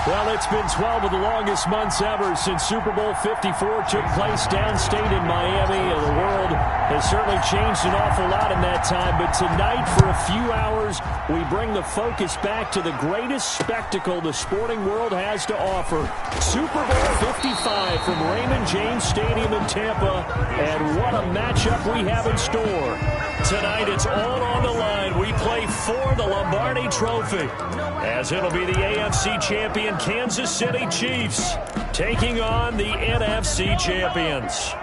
Well, it's been 12 of the longest months ever since Super Bowl 54 took place downstate in Miami. And the world has certainly changed an awful lot in that time. But tonight, for a few hours, we bring the focus back to the greatest spectacle the sporting world has to offer. Super Bowl 55 from Raymond James Stadium in Tampa. And what a matchup we have in store. Tonight, it's all on the line. We play for the Lombardi Trophy, as it'll be the AFC champion Kansas City Chiefs taking on the NFC champions.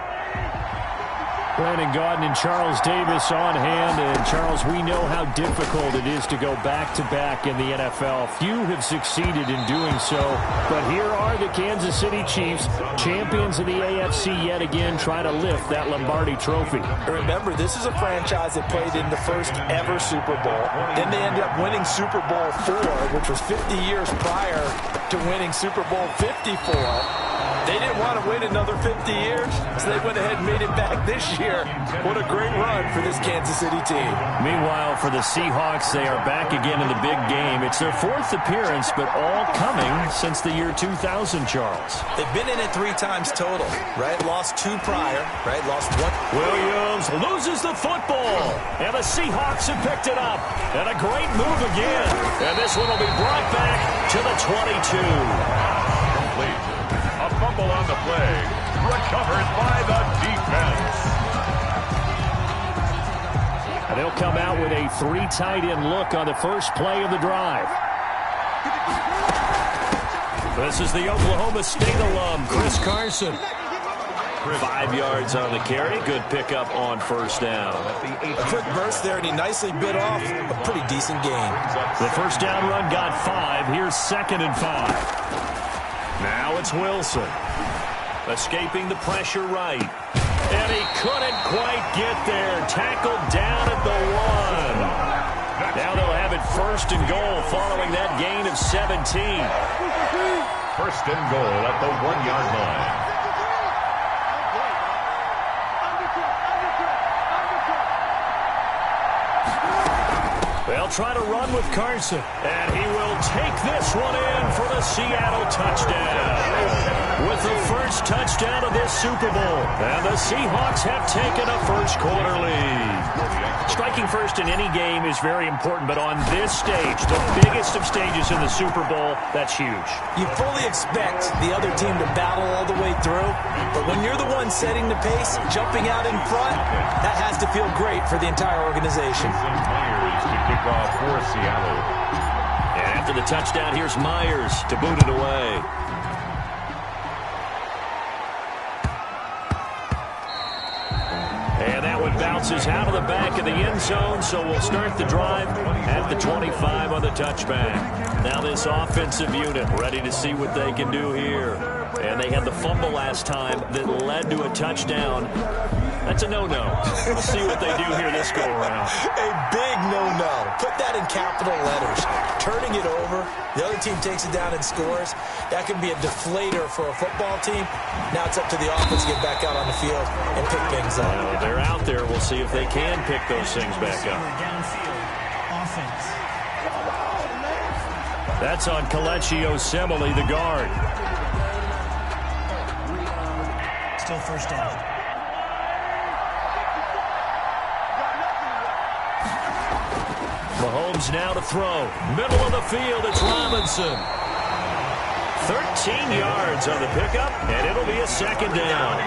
Brandon Gaudin and Charles Davis on hand. And, Charles, we know how difficult it is to go back-to-back in the NFL. Few have succeeded in doing so. But here are the Kansas City Chiefs, champions of the AFC yet again, trying to lift that Lombardi Trophy. Remember, this is a franchise that played in the first ever Super Bowl. Then they ended up winning Super Bowl IV, which was 50 years prior to winning Super Bowl 54. They didn't want to wait another 50 years, so they went ahead and made it back this year. What a great run for this Kansas City team. Meanwhile, for the Seahawks, they are back again in the big game. It's their fourth appearance, but all coming since the year 2000, Charles. They've been in it 3 times total, right? Lost 2 prior, right? Lost 1. Williams loses the football, and the Seahawks have picked it up. And a great move again. And this one will be brought back to the 22. Complete. A fumble on the play. Recovered by the defense. And they'll come out with a 3 tight end look on the first play of the drive. This is the Oklahoma State alum, Chris Carson. 5 yards on the carry. Good pickup on first down. A quick burst there, and he nicely bit off a pretty decent gain. The first down run got 5. Here's 2nd and 5. Now it's Wilson. Escaping the pressure right. And he couldn't quite get there. Tackled down at the 1. Now they'll have it 1st and goal following that gain of 17. 1st and goal at the 1-yard line. They'll try to run with Carson, and he will take this one in for the Seattle touchdown. With the first touchdown of this Super Bowl, and the Seahawks have taken a first-quarter lead. Striking first in any game is very important, but on this stage, the biggest of stages in the Super Bowl, that's huge. You fully expect the other team to battle all the way through, but when you're the one setting the pace, jumping out in front, that has to feel great for the entire organization. To kick off for Seattle. And after the touchdown, here's Myers to boot it away. And that one bounces out of the back of the end zone, so we'll start the drive at the 25 on the touchback. Now this offensive unit ready to see what they can do here. And they had the fumble last time that led to a touchdown. That's a no-no. We'll see what they do here this go-around. A big no-no. Put that in capital letters. Turning it over, the other team takes it down and scores. That can be a deflator for a football team. Now it's up to the offense to get back out on the field and pick things up. Well, they're out there. We'll see if they can pick those things back up. That's on Kelechi Osemele, the guard. Still first down. Mahomes now to throw. Middle of the field, it's Robinson. 13 yards on the pickup, and it'll be a 2nd down.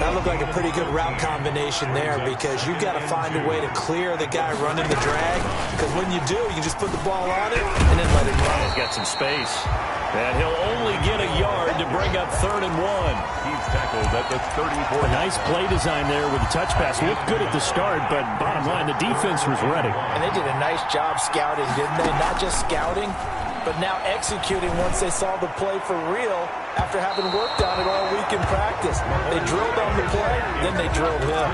That looked like a pretty good route combination there, because you've got to find a way to clear the guy running the drag, because when you do, you just put the ball on it and then let it run. He's got some space. And he'll only get a yard to bring up 3rd and 1. He's tackled at the 34. A nice play design there with the touch pass. Looked good at the start, but bottom line, the defense was ready. And they did a nice job scouting, didn't they? Not just scouting, but now executing once they saw the play for real after having worked on it all week in practice. They drilled on the play, then they drilled him.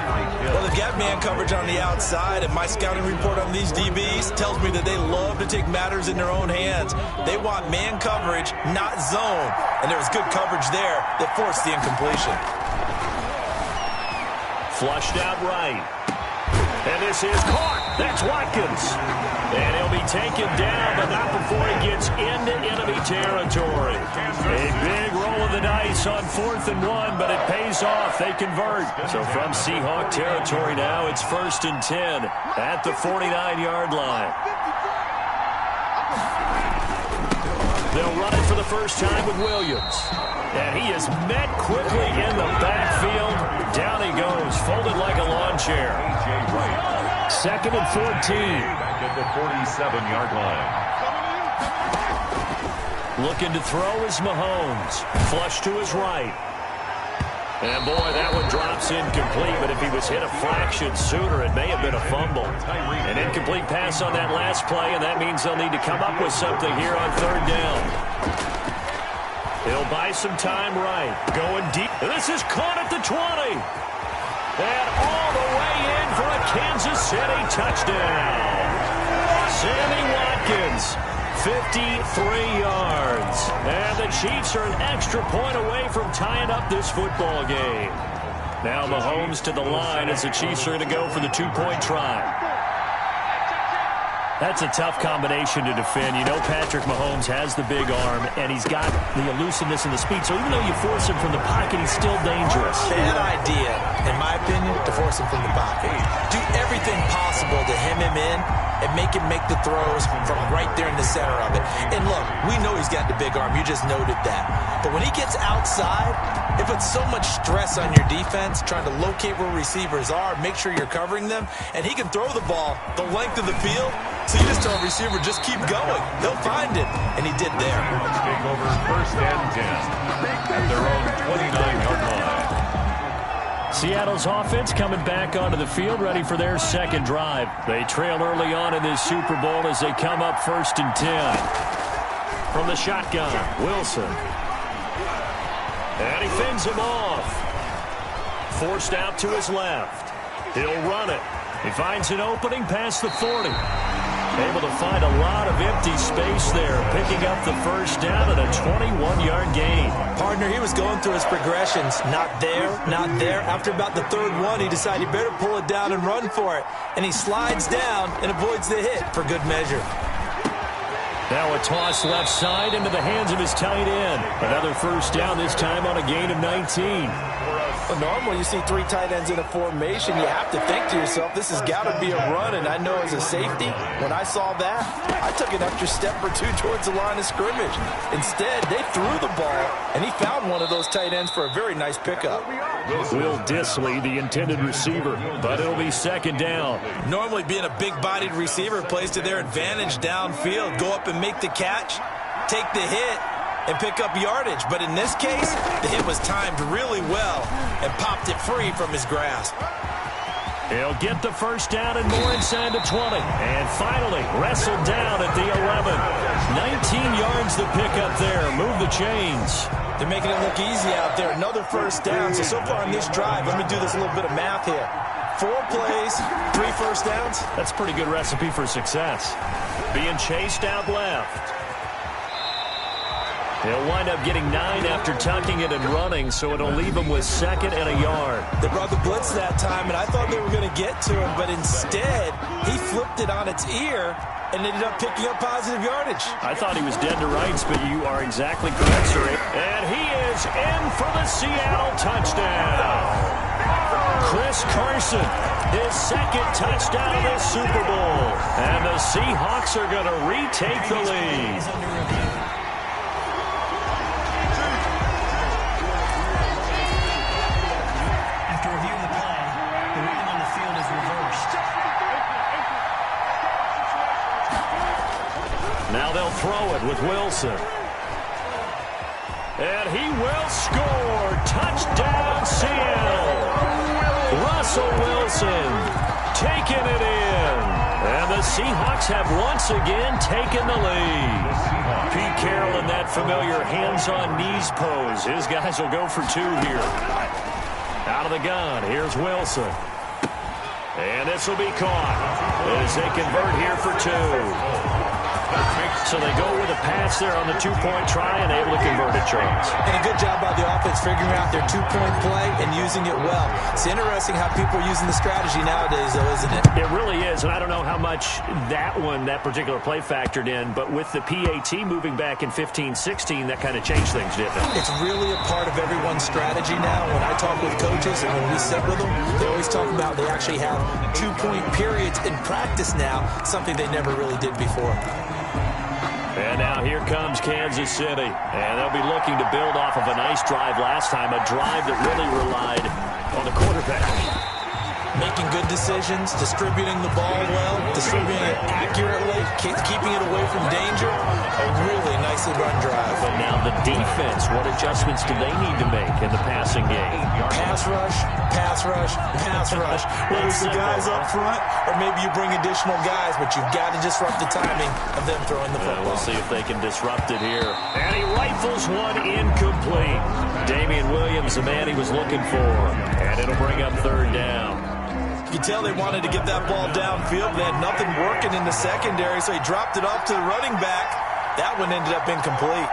Well, they've got man coverage on the outside, and my scouting report on these DBs tells me that they love to take matters in their own hands. They want man coverage, not zone. And there was good coverage there that forced the incompletion. Flushed out right. And this is caught. That's Watkins. And he'll be taken down, but not before he gets into enemy territory. A big roll of the dice on 4th and 1, but it pays off. They convert. So from Seahawk territory now, it's 1st and 10 at the 49-yard line. They'll run it for the first time with Williams. And he is met quickly in the backfield. Down he goes, folded like a lawn chair. 2nd and 14. Back at the 47-yard line. Looking to throw is Mahomes. Flush to his right. And boy, that one drops incomplete, but if he was hit a fraction sooner, it may have been a fumble. An incomplete pass on that last play, and that means they'll need to come up with something here on 3rd down. He'll buy some time right. Going deep. This is caught at the 20. And all the way in for a Kansas City touchdown. Sammy Watkins, 53 yards. And the Chiefs are an extra point away from tying up this football game. Now Mahomes to the line as the Chiefs are going to go for the 2-point try. That's a tough combination to defend. You know Patrick Mahomes has the big arm, and he's got the elusiveness and the speed. So even though you force him from the pocket, he's still dangerous. Bad idea, in my opinion, to force him from the pocket. Do everything possible to hem him in and make him make the throws from right there in the center of it. And look, we know he's got the big arm. You just noted that. But when he gets outside, it puts so much stress on your defense, trying to locate where receivers are, make sure you're covering them, and he can throw the ball the length of the field. So you just tell a receiver, just keep going. He'll find it, and he did there. Let's take over 1st and 10 at their own 29-yard line. Seattle's offense coming back onto the field, ready for their second drive. They trail early on in this Super Bowl as they come up 1st and 10. From the shotgun, Wilson. And he fends him off. Forced out to his left. He'll run it. He finds an opening past the 40. Able to find a lot of empty space there, picking up the first down and a 21-yard gain. Partner, he was going through his progressions. Not there, not there. After about the 3rd one, he decided he better pull it down and run for it. And he slides down and avoids the hit for good measure. Now a toss left side into the hands of his tight end. Another first down, this time on a gain of 19. Well, normally you see 3 tight ends in a formation, you have to think to yourself, this has got to be a run, and I know as a safety, when I saw that, I took an extra step or 2 towards the line of scrimmage. Instead, they threw the ball, and he found one of those tight ends for a very nice pickup. Will Dissly, the intended receiver, but it'll be 2nd down. Normally being a big-bodied receiver plays to their advantage downfield. Go up and make the catch, take the hit, and pick up yardage. But in this case, the hit was timed really well and popped it free from his grasp. He'll get the first down and more inside the 20. And finally, wrestled down at the 11. 19 yards to pick up there. Move the chains. They're making it look easy out there. Another first down. So far on this drive, let me do this little bit of math here. 4 plays, 3 first downs. That's a pretty good recipe for success. Being chased out left. He'll wind up getting 9 after tucking it and running, so it'll leave him with 2nd and a yard. They brought the blitz that time, and I thought they were going to get to him, but instead, he flipped it on its ear and ended up picking up positive yardage. I thought he was dead to rights, but you are exactly correct, sir. And he is in for the Seattle touchdown. Chris Carson, his 2nd touchdown of this Super Bowl. And the Seahawks are going to retake the lead. After reviewing the play, the reading on the field is reversed. Now they'll throw it with Wilson. And he will score. Touchdown, Seattle. Russell Wilson taking it in. And the Seahawks have once again taken the lead. Pete Carroll in that familiar hands-on knees pose. His guys will go for 2 here. Out of the gun, here's Wilson. And this will be caught as they convert here for 2. So they go with a pass there on the two-point try and able to convert it, Charles. And a good job by the offense figuring out their two-point play and using it well. It's interesting how people are using the strategy nowadays, though, isn't it? It really is, and I don't know how much that particular play factored in, but with the PAT moving back in 15-16, that kind of changed things, didn't it? It's really a part of everyone's strategy now. When I talk with coaches and when we sit with them, they always talk about they actually have two-point periods in practice now, something they never really did before. And now here comes Kansas City. And they'll be looking to build off of a nice drive last time, a drive that really relied on the quarterback. Making good decisions, distributing the ball well, distributing it accurately, keeping it away from danger. A really nicely run drive. But now the defense, what adjustments do they need to make in the passing game? Pass rush, pass rush, pass rush. Whether it's the guys up front or maybe you bring additional guys, but you've got to disrupt the timing of them throwing the football. We'll see if they can disrupt it here. And he rifles one incomplete. Damian Williams, the man he was looking for. And it'll bring up third down. You can tell they wanted to get that ball downfield. They had nothing working in the secondary, so he dropped it off to the running back. That one ended up incomplete.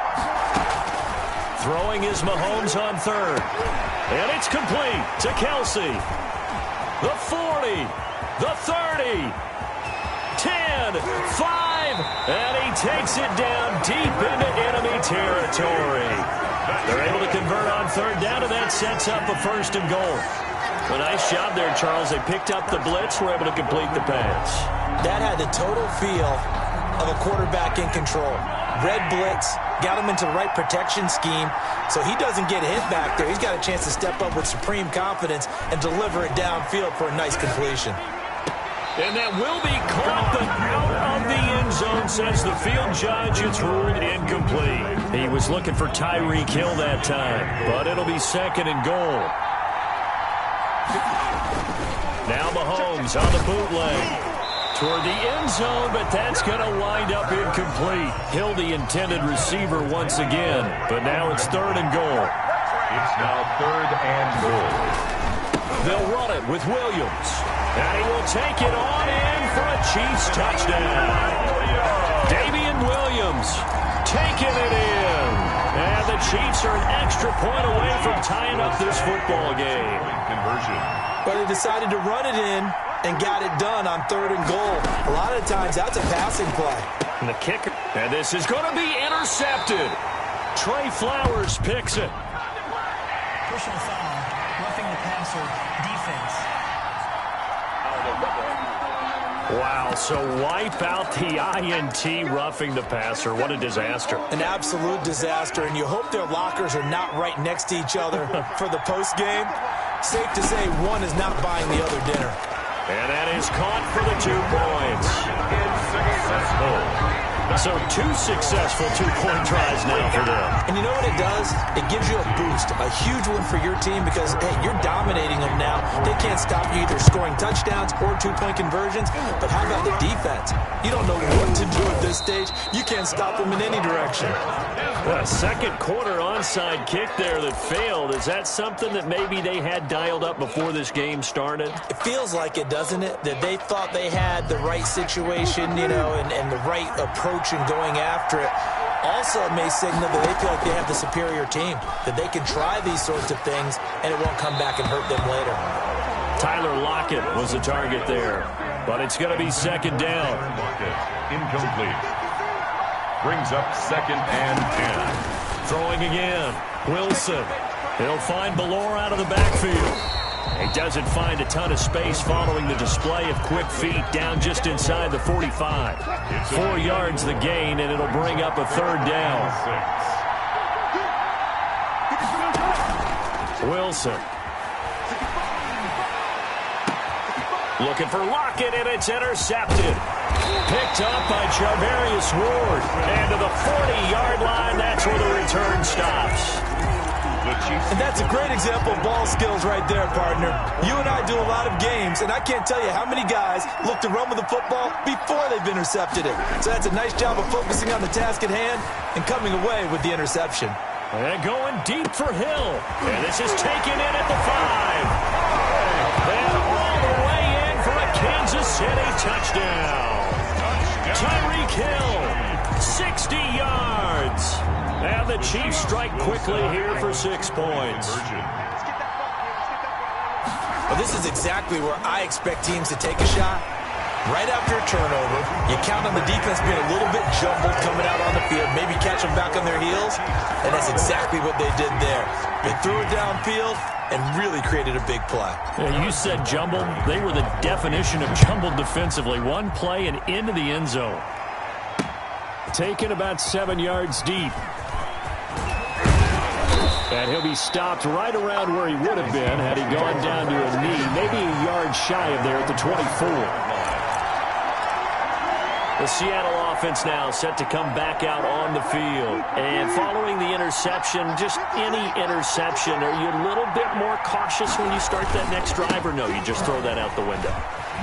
Throwing is Mahomes on third. And it's complete to Kelsey. The 40, the 30, 10, 5, and he takes it down deep into enemy territory. They're able to convert on third down, and that sets up a first and goal. A nice job there, Charles. They picked up the blitz, were able to complete the pass. That had the total feel of a quarterback in control. Red blitz, got him into the right protection scheme, so he doesn't get hit back there. He's got a chance to step up with supreme confidence and deliver it downfield for a nice completion. And that will be caught, but out of the end zone, says the field judge. It's ruled incomplete. He was looking for Tyreek Hill that time, but it'll be second and goal. Now Mahomes on the bootleg toward the end zone, but that's going to wind up incomplete. Hill, the intended receiver once again, but now it's third and goal. It's now third and goal. They'll run it with Williams, and he will take it on in for a Chiefs touchdown. Damian Williams taking it in, and the Chiefs are an extra point away from tying up this football game. Conversion. But they decided to run it in and got it done on third and goal. A lot of times, that's a passing play. And the kicker. And this is going to be intercepted. Trey Flowers picks it. Personal foul, roughing the passer, defense. Wow, so wipe out the INT, roughing the passer. What a disaster. An absolute disaster, and you hope their lockers are not right next to each other for the postgame. Safe to say one is not buying the other dinner. And that is caught for the 2 points. So 2 successful two-point tries now for them. And you know what it does? It gives you a boost, a huge one for your team because, hey, you're dominating them now. They can't stop you either scoring touchdowns or two-point conversions. But how about the defense? You don't know what to do at this stage. You can't stop them in any direction. A second quarter onside kick there that failed. Is that something that maybe they had dialed up before this game started? It feels like it, doesn't it? That they thought they had the right situation, you know, and the right approach in going after it. Also, it may signal that they feel like they have the superior team, that they can try these sorts of things and it won't come back and hurt them later. Tyler Lockett was the target there, but it's going to be second down. Incomplete. Brings up second and 10. Throwing again. Wilson. He'll find Ballore out of the backfield. He doesn't find a ton of space following the display of quick feet down just inside the 45. 4 yards the gain, and it'll bring up a third down. Wilson. Looking for Lockett, and it's intercepted. Picked up by Charvarius Ward. And to the 40-yard line, that's where the return stops. And that's a great example of ball skills right there, partner. You and I do a lot of games, and I can't tell you how many guys look to run with the football before they've intercepted it. So that's a nice job of focusing on the task at hand and coming away with the interception. And going deep for Hill. And this is taken in at the 5. And all the way in for a Kansas City touchdown. Tyreek Hill 60 yards. And the Chiefs strike quickly here for 6 points. Well, this is exactly where I expect teams to take a shot. Right after a turnover, you count on the defense being a little bit jumbled coming out on the field, maybe catch them back on their heels, and that's exactly what they did there. They threw it downfield and really created a big play. Yeah, you said jumbled. They were the definition of jumbled defensively. One play and into the end zone. Taken about 7 yards deep. And he'll be stopped right around where he would have been had he gone down to a knee, maybe a yard shy of there at the 24. The Seattle offense now set to come back out on the field. And following the interception, just any interception, are you a little bit more cautious when you start that next drive, or no, you just throw that out the window?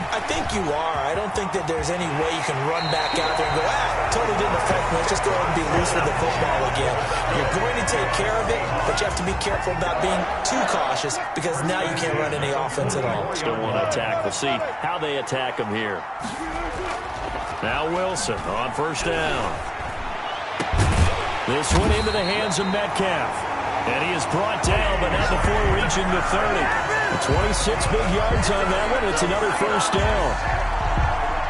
I think you are. I don't think that there's any way you can run back out there and go, totally didn't affect me. Let's just go ahead and be loose with the football again. You're going to take care of it, but you have to be careful about being too cautious because now you can't run any offense at all. Still want to attack. We'll see how they attack him here. Now Wilson on first down. This one into the hands of Metcalf. And he is brought down, but not before reaching the 30. 26 big yards on that one. It's another first down.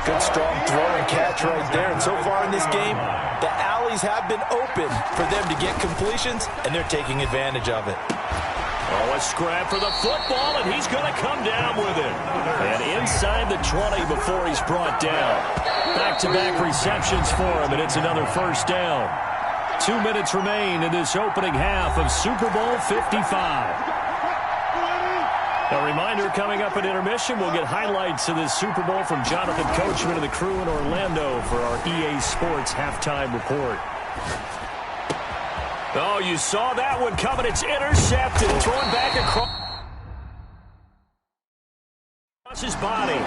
Good strong throw and catch right there. And so far in this game, the alleys have been open for them to get completions, and they're taking advantage of it. Oh, a scrap for the football, and he's going to come down with it. And inside the 20 before he's brought down. Back-to-back receptions for him, and it's another first down. 2 minutes remain in this opening half of Super Bowl 55. A reminder, coming up at intermission, we'll get highlights of this Super Bowl from Jonathan Coachman and the crew in Orlando for our EA Sports halftime report. Oh, you saw that one coming. It's intercepted. Thrown back across his body.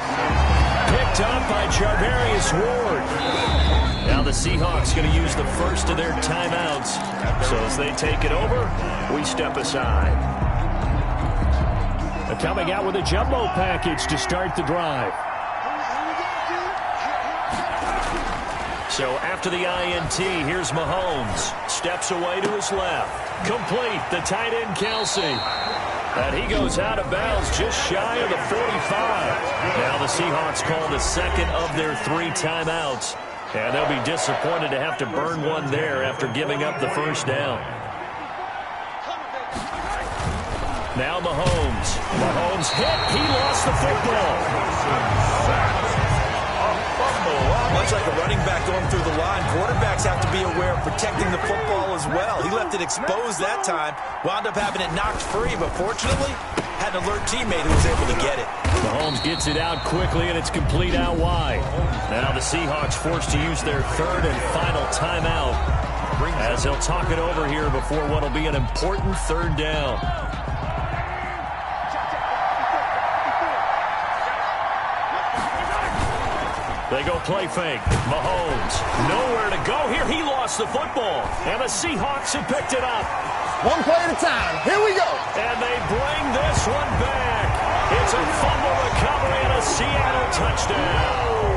Picked up by Charvarius Ward. Now the Seahawks going to use the first of their timeouts. So as they take it over, we step aside. Coming out with a jumbo package to start the drive. So after the INT, here's Mahomes. Steps away to his left. Complete, the tight end Kelsey. And he goes out of bounds just shy of the 45. Now the Seahawks call the second of their 3 timeouts. And they'll be disappointed to have to burn one there after giving up the first down. Now Mahomes. Mahomes hit. He lost the football. Much like a running back going through the line, quarterbacks have to be aware of protecting the football as well. He left it exposed that time, wound up having it knocked free, but fortunately had an alert teammate who was able to get it. Mahomes gets it out quickly, and it's complete out wide. Now the Seahawks forced to use their third and final timeout as they'll talk it over here before what will be an important third down. They go play fake. Mahomes, nowhere to go here. He lost the football, and the Seahawks have picked it up. One play at a time. Here we go. And they bring this one back. It's a fumble recovery and a Seattle touchdown.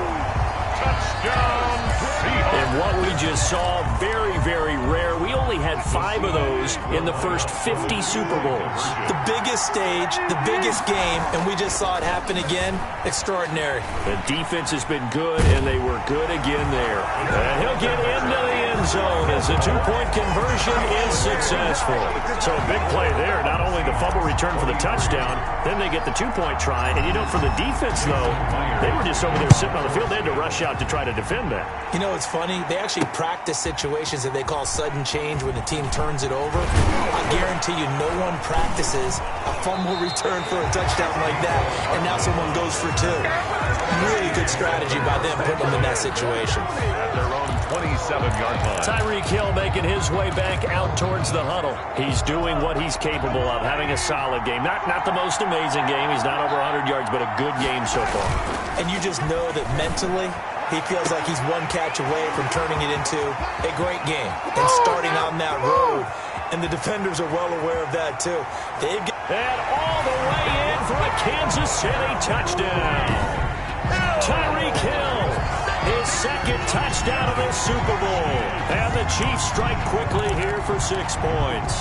Touchdown, Seahawks. And what we just saw, very, very rare. We only had 5 of those in the first 50 Super Bowls. The biggest stage, the biggest game, and we just saw it happen again. Extraordinary. The defense has been good, and they were good again there. And he'll get into the end zone as the 2-point conversion is successful. So a big play there. Not only the fumble return for the touchdown, then they get the 2-point try. And, you know, for the defense, though, they were just over there sitting on the field. They had to rush out to try to defend that. You know, it's funny. They actually practice situations that they call sudden change when the team turns it over. I guarantee you no one practices a fumble return for a touchdown like that, and now someone goes for 2. Really good strategy by them putting them in that situation. At their own 27-yard line. Tyreek Hill making his way back out towards the huddle. He's doing what he's capable of, having a solid game. Not the most amazing game. He's not over 100 yards, but a good game so far. And you just know that mentally, he feels like he's one catch away from turning it into a great game and starting on that road. And the defenders are well aware of that, too. And all the way in for a Kansas City touchdown. Tyreek Hill, his second touchdown of this Super Bowl. And the Chiefs strike quickly here for 6 points.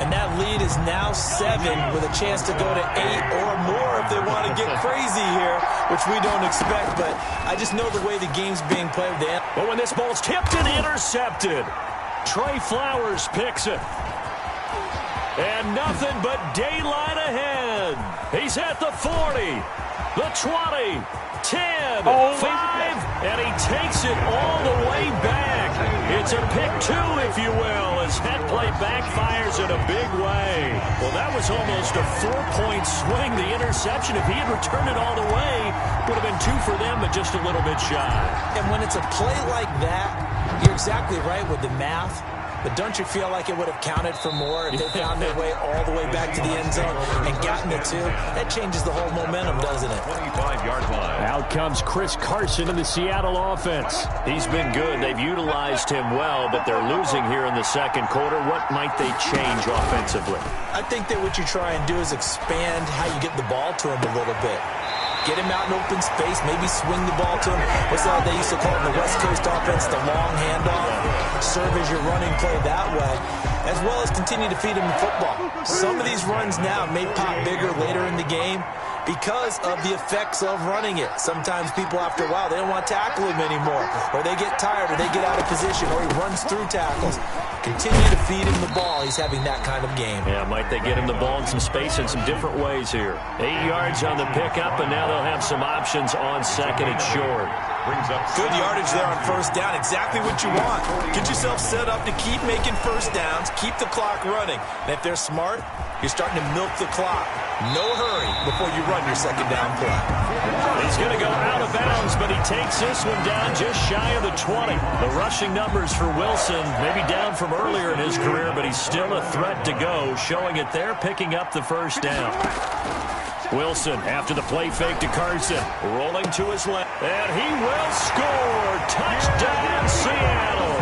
And that lead is now 7 with a chance to go to 8 or more if they want to get crazy here, which we don't expect. But I just know the way the game's being played. But when this ball's tipped and intercepted, Trey Flowers picks it. And nothing but daylight ahead. He's at the 40, the 20, 10, 5, and he takes it all the way back. It's a pick 2, if you will, as that play backfires in a big way. Well, that was almost a 4-point swing. The interception, if he had returned it all the way, would have been 2 for them, but just a little bit shy. And when it's a play like that, you're exactly right with the math. But don't you feel like it would have counted for more if they found their way all the way back to the end zone and gotten the 2? That changes the whole momentum, doesn't it? 25-yard line. Out comes Chris Carson in the Seattle offense. He's been good. They've utilized him well, but they're losing here in the second quarter. What might they change offensively? I think that what you try and do is expand how you get the ball to him a little bit. Get him out in open space, maybe swing the ball to him. What's that they used to call it in the West Coast offense, the long handoff? Serve as your running play that way, as well as continue to feed him the football. Some of these runs now may pop bigger later in the game because of the effects of running it. Sometimes people, after a while, they don't want to tackle him anymore, or they get tired, or they get out of position, or he runs through tackles. Continue to feed him the ball. He's having that kind of game. Yeah, might they get him the ball in some space in some different ways here. 8 yards on the pickup, and now they'll have some options on second and short. Brings up Good yardage there on first down. Exactly what you want. Get yourself set up to keep making first downs, keep the clock running. And if they're smart, you're starting to milk the clock. No hurry before you run your second down play. He's going to go out of bounds, but he takes this one down just shy of the 20. The rushing numbers for Wilson, maybe down from earlier in his career, but he's still a threat to go, showing it there, picking up the first down. Wilson, after the play fake to Carson, rolling to his left, and he will score. Touchdown, Seattle.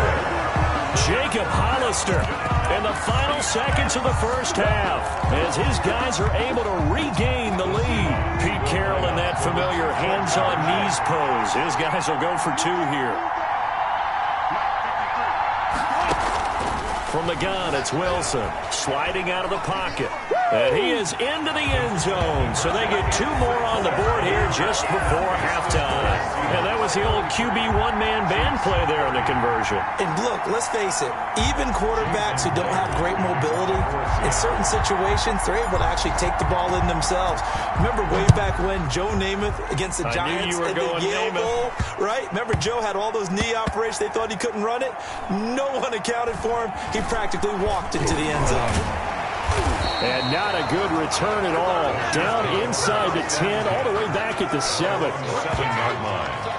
Jacob Hollister in the final seconds of the first half as his guys are able to regain the lead. Pete Carroll in that familiar hands-on-knees pose. His guys will go for 2 here. From the gun, it's Wilson sliding out of the pocket. And he is into the end zone. So they get 2 more on the board here just before halftime. And that was the old QB one-man band play there in the conversion. And look, let's face it, even quarterbacks who don't have great mobility, in certain situations, they're able to actually take the ball in themselves. Remember way back when Joe Namath against the Giants in the Yale Bowl, right? Remember Joe had all those knee operations. They thought he couldn't run it. No one accounted for him. He practically walked into the end zone. And not a good return at all. Down inside the 10, all the way back at the 7. 7-yard line.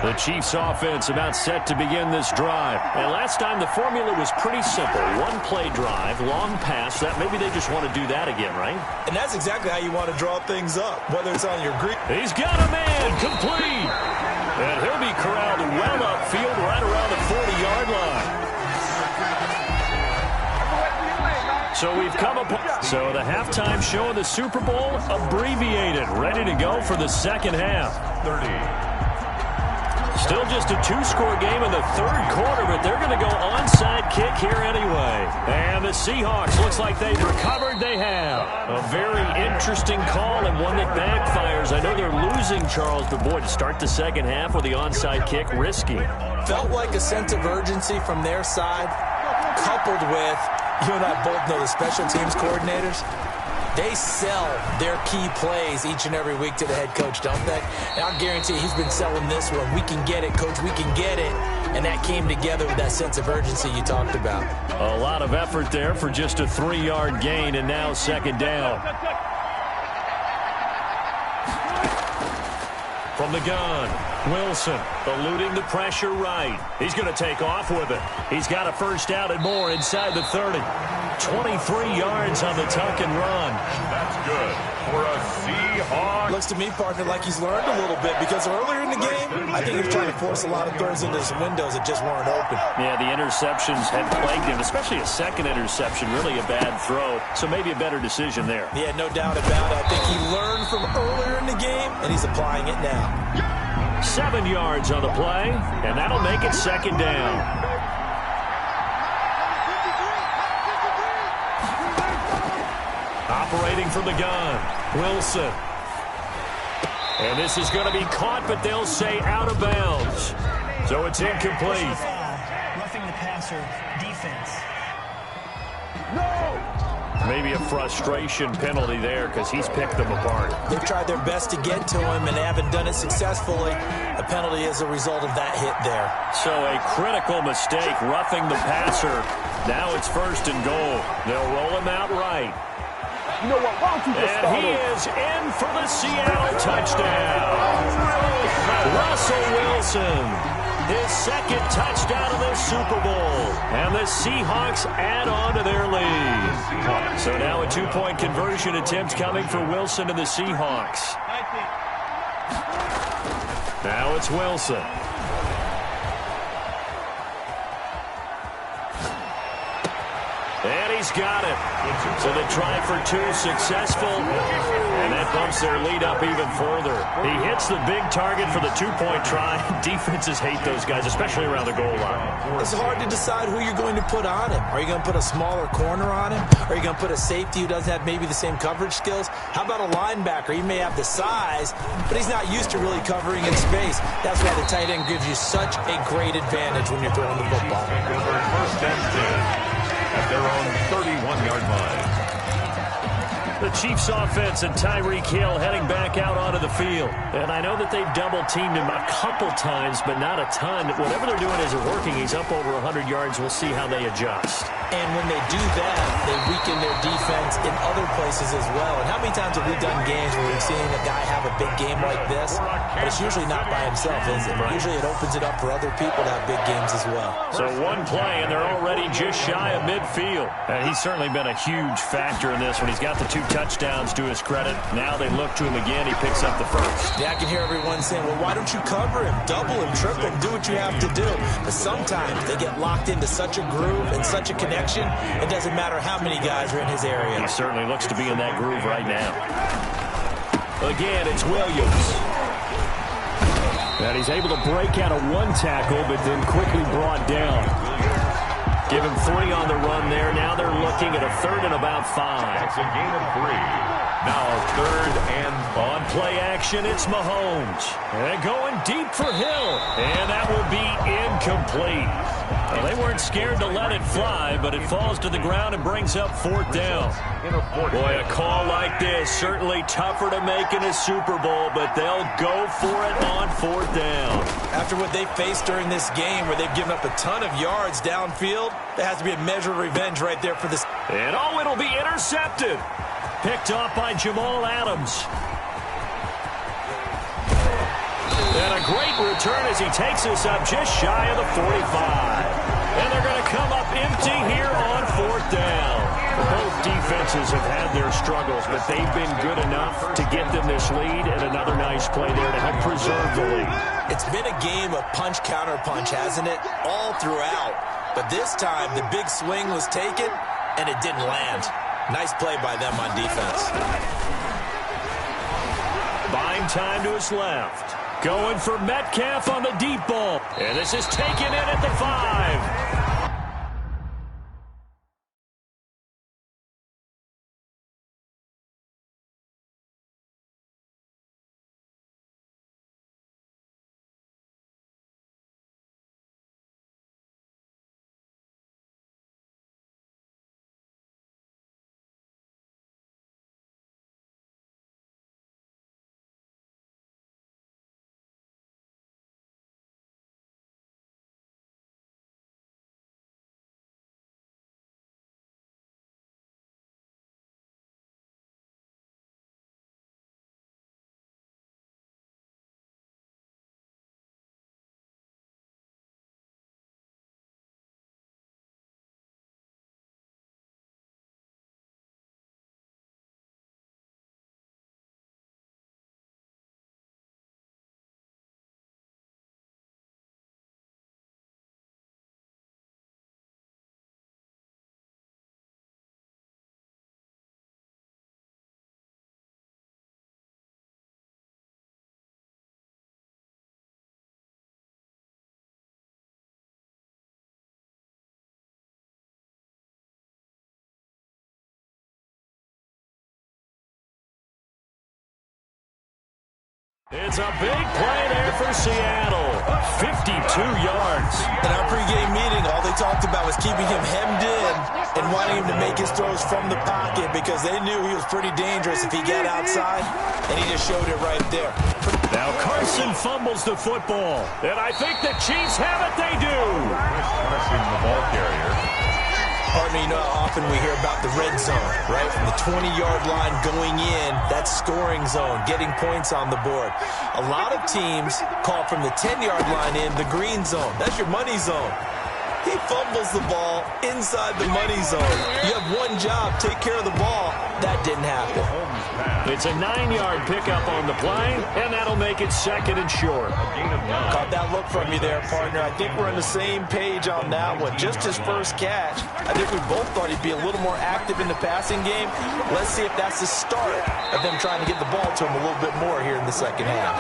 The Chiefs offense about set to begin this drive. And last time the formula was pretty simple. 1-play drive, long pass. That maybe they just want to do that again, right? And that's exactly how you want to draw things up, whether it's on your green. He's got a man complete. And he'll be corralled well upfield right around the 40-yard line. So we've come up. So the halftime show of the Super Bowl abbreviated, ready to go for the second half. 30. Still just a 2-score game in the third quarter, but they're going to go onside kick here anyway. And the Seahawks, looks like they've recovered. They have. A very interesting call and one that backfires. I know they're losing, Charles, but boy, to start the second half with the onside kick, risky. Felt like a sense of urgency from their side, coupled with, you and I both know the special teams coordinators. They sell their key plays each and every week to the head coach, don't they? And I'll guarantee he's been selling this one. We can get it, coach. We can get it. And that came together with that sense of urgency you talked about. A lot of effort there for just a 3-yard gain, and now second down. From the gun, Wilson eluding the pressure right. He's going to take off with it. He's got a first down and more inside the 30. 23 yards on the tuck and run. That's good for a Seahawk Looks to me, partner, like he's learned a little bit because earlier in the game, I think he was trying to force a lot of throws into some windows that just weren't open. Yeah, the interceptions had plagued him, especially a second interception, really a bad throw. So maybe a better decision there. Yeah, no doubt about it. I think he learned from earlier in the game, and he's applying it now. 7 yards on the play, and that'll make it second down. Operating from the gun, Wilson. And this is going to be caught, but they'll say out of bounds. So it's incomplete. Roughing the passer, defense. Maybe a frustration penalty there because he's picked them apart. They've tried their best to get to him, and they haven't done it successfully. A penalty is a result of that hit there. So a critical mistake, roughing the passer. Now it's first and goal. They'll roll him out right. You know what? Why don't you just And he is in for the Seattle touchdown. Russell Wilson, his second touchdown of the Super Bowl. And the Seahawks add on to their lead. So now a two-point conversion attempt coming for Wilson and the Seahawks. Now it's Wilson. And he's got it. So they try for two, successful, and that bumps their lead up even further. He hits the big target for the two-point try. Defenses hate those guys, especially around the goal line. It's hard to decide who you're going to put on him. Are you going to put a smaller corner on him? Are you going to put a safety who doesn't have maybe the same coverage skills? How about a linebacker? He may have the size, but he's not used to really covering in space. That's why the tight end gives you such a great advantage when you're throwing the football. First and 10. At their own 31-yard line. The Chiefs offense and Tyreek Hill heading back out onto the field. And I know that they've double-teamed him a couple times, but not a ton. Whatever they're doing isn't working. He's up over 100 yards. We'll see how they adjust. And when they do that, they weaken their defense in other places as well. And how many times have we done games where we've seen a guy have a big game like this? But it's usually not by himself, is it? Right. Usually it opens it up for other people to have big games as well. So one play, and they're already just shy of midfield. And he's certainly been a huge factor in this when he's got the two touchdowns to his credit. Now they look to him again. He picks up the first. Yeah, I can hear everyone saying, well, why don't you cover him? Double him, triple him, do what you have to do. But sometimes they get locked into such a groove and such a connection, it doesn't matter how many guys are in his area. He certainly looks to be in that groove right now. Again, it's Williams. And he's able to break out of one tackle, but then quickly brought down. Give him 3 on the run there. Now they're looking at a third and about 5. That's a gain of 3. Now third and on play action, it's Mahomes. And going deep for Hill. And that will be incomplete. Well, they weren't scared to let it fly, but it falls to the ground and brings up fourth down. Boy, a call like this, certainly tougher to make in a Super Bowl, but they'll go for it on fourth down. After what they faced during this game where they've given up a ton of yards downfield, there has to be a measure of revenge right there for this. And oh, it'll be intercepted. Picked off by Jamal Adams. And a great return as he takes us up just shy of the 45. And they're going to come up empty here on fourth down. Both defenses have had their struggles, but they've been good enough to get them this lead, and another nice play there to help preserve the lead. It's been a game of punch-counter-punch, hasn't it? All throughout. But this time, the big swing was taken, and it didn't land. Nice play by them on defense. Buying time to his left. Going for Metcalf on the deep ball. And this is taken in at the 5. It's a big play there for Seattle. 52 yards. In our pregame meeting, all they talked about was keeping him hemmed in and wanting him to make his throws from the pocket because they knew he was pretty dangerous if he got outside, and he just showed it right there. Now Carson fumbles the football, and I think the Chiefs have it. They do. Pressing the ball carrier. Partner, you know how often we hear about the red zone, right? From the 20-yard line going in, that's scoring zone, getting points on the board. A lot of teams call from the 10-yard line in the green zone. That's your money zone. He fumbles the ball inside the money zone. You have one job, take care of the ball. That didn't happen. It's a 9-yard pickup on the play, and that'll make it 2nd and short. Caught that look from you there, partner. I think we're on the same page on that one. Just his first catch. I think we both thought he'd be a little more active in the passing game. Let's see if that's the start of them trying to get the ball to him a little bit more here in the second half.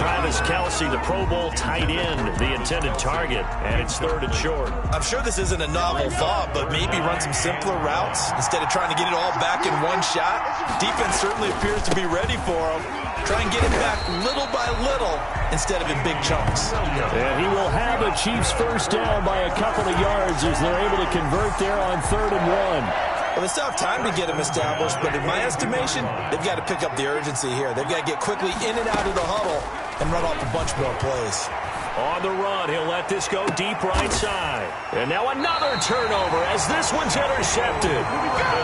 Travis Kelce, the Pro Bowl tight end, the intended target, and it's 3rd and short. I'm sure this isn't a novel thought, but maybe run some simpler routes instead of trying to get it all back in one shot. Defense certainly appears to be ready for him. Try and get it back little by little instead of in big chunks. And he will have a Chiefs first down by a couple of yards as they're able to convert there on 3rd and 1. Well, they still have time to get him established, but in my estimation, they've got to pick up the urgency here. They've got to get quickly in and out of the huddle and run off a bunch more plays. On the run, he'll let this go deep right side. And now another turnover as this one's intercepted.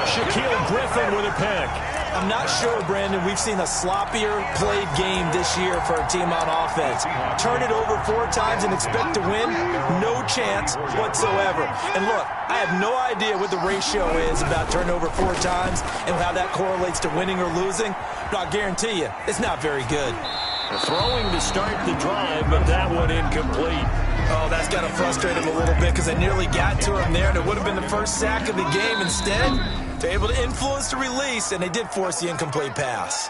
Shaquille Griffin with a pick. I'm not sure, Brandon, we've seen a sloppier played game this year for a team on offense. Turn it over 4 times and expect to win? No chance whatsoever. And look, I have no idea what the ratio is about turnover 4 times and how that correlates to winning or losing, but I'll guarantee you, it's not very good. Throwing to start the drive, but that one incomplete. Oh, that's got to frustrate him a little bit because they nearly got to him there, and it would have been the first sack of the game. Instead, they're able to influence the release, and they did force the incomplete pass.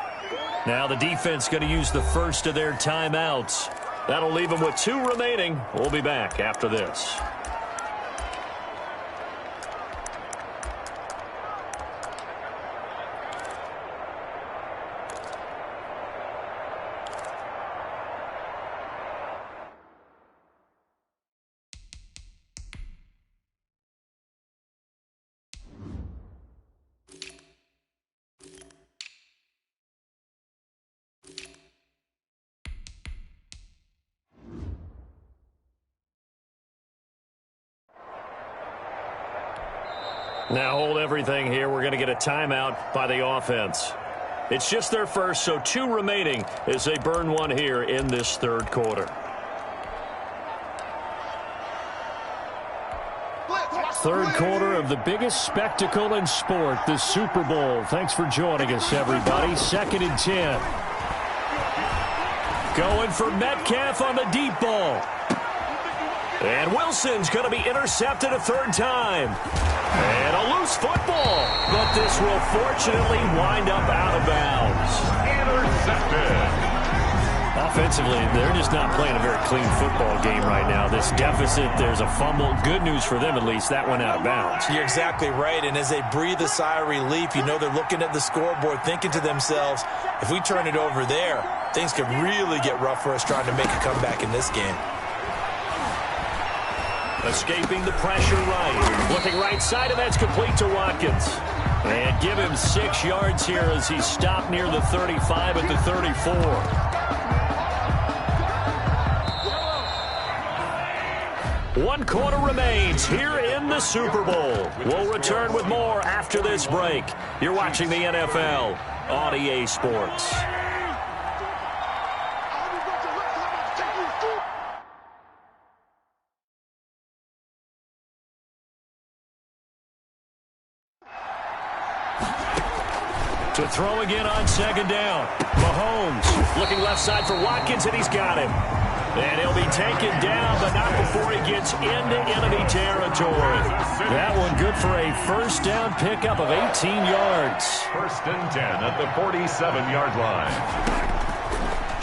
Now the defense going to use the first of their timeouts. That'll leave them with 2 remaining. We'll be back after this. Now hold everything here. We're going to get a timeout by the offense. It's just their first, so 2 remaining as they burn one here in this 3rd quarter. Third quarter of the biggest spectacle in sport, the Super Bowl. Thanks for joining us, everybody. 2nd and 10. Going for Metcalf on the deep ball. And Wilson's going to be intercepted a 3rd time. And a loose football. But this will fortunately wind up out of bounds. Intercepted. Offensively, they're just not playing a very clean football game right now. This deficit, there's a fumble. Good news for them, at least. That went out of bounds. You're exactly right. And as they breathe a sigh of relief, you know they're looking at the scoreboard, thinking to themselves, if we turn it over there, things could really get rough for us trying to make a comeback in this game. Escaping the pressure right. Looking right side, and that's complete to Watkins. And give him 6 yards here as he stopped near the 35 at the 34. One quarter remains here in the Super Bowl. We'll return with more after this break. You're watching the NFL on EA Sports. To throw again on 2nd down. Mahomes looking left side for Watkins, and he's got him. And he'll be taken down, but not before he gets into enemy territory. That one good for a first down pickup of 18 yards. 1st and 10 at the 47-yard line.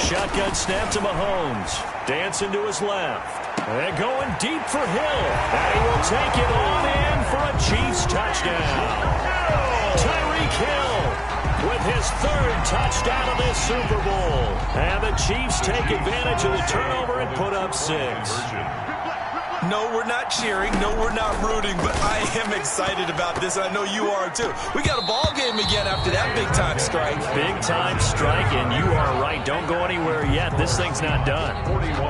Shotgun snap to Mahomes. Dancing to his left. And going deep for Hill. And he will take it on in for a Chiefs touchdown. Tyreek Hill with with his third touchdown of this Super Bowl. And the Chiefs take advantage of the turnover and put up 6. No, we're not cheering. No, we're not rooting. But I am excited about this. I know you are, too. We got a ball game again after that big-time strike. Big-time strike, and you are right. Don't go anywhere yet. This thing's not done.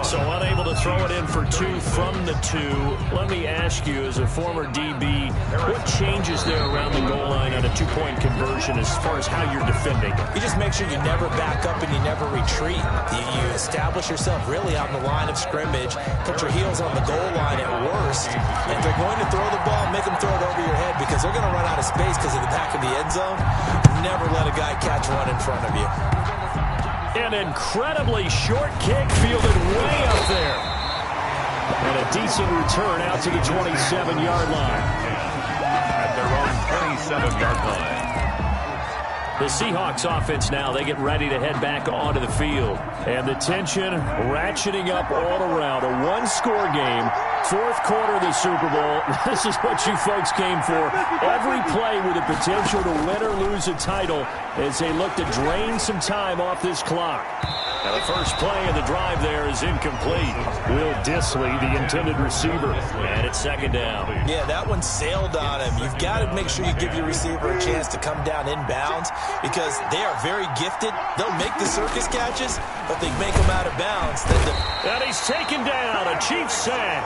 So unable to throw it in for 2 from the 2. Let me ask you, as a former DB, what changes there around the goal line on a 2-point conversion as far as how you're defending? You just make sure you never back up and you never retreat. You establish yourself really on the line of scrimmage, put your heels on the goal line at worst. If they're going to throw the ball, make them throw it over your head because they're going to run out of space because of the back of the end zone. Never let a guy catch one in front of you. An incredibly short kick fielded way up there. And a decent return out to the 27-yard line. At their own 27-yard line. The Seahawks offense now, they get ready to head back onto the field. And the tension ratcheting up all around. A one-score game, 4th quarter of the Super Bowl. This is what you folks came for. Every play with the potential to win or lose a title as they look to drain some time off this clock. Now the first play of the drive there is incomplete. Will Dissly, the intended receiver, and it's 2nd down. Yeah, that one sailed on him. You've got to make sure you give your receiver a chance to come down inbounds because they are very gifted. They'll make the circus catches, but they make them out of bounds. And he's taken down, a Chiefs sack.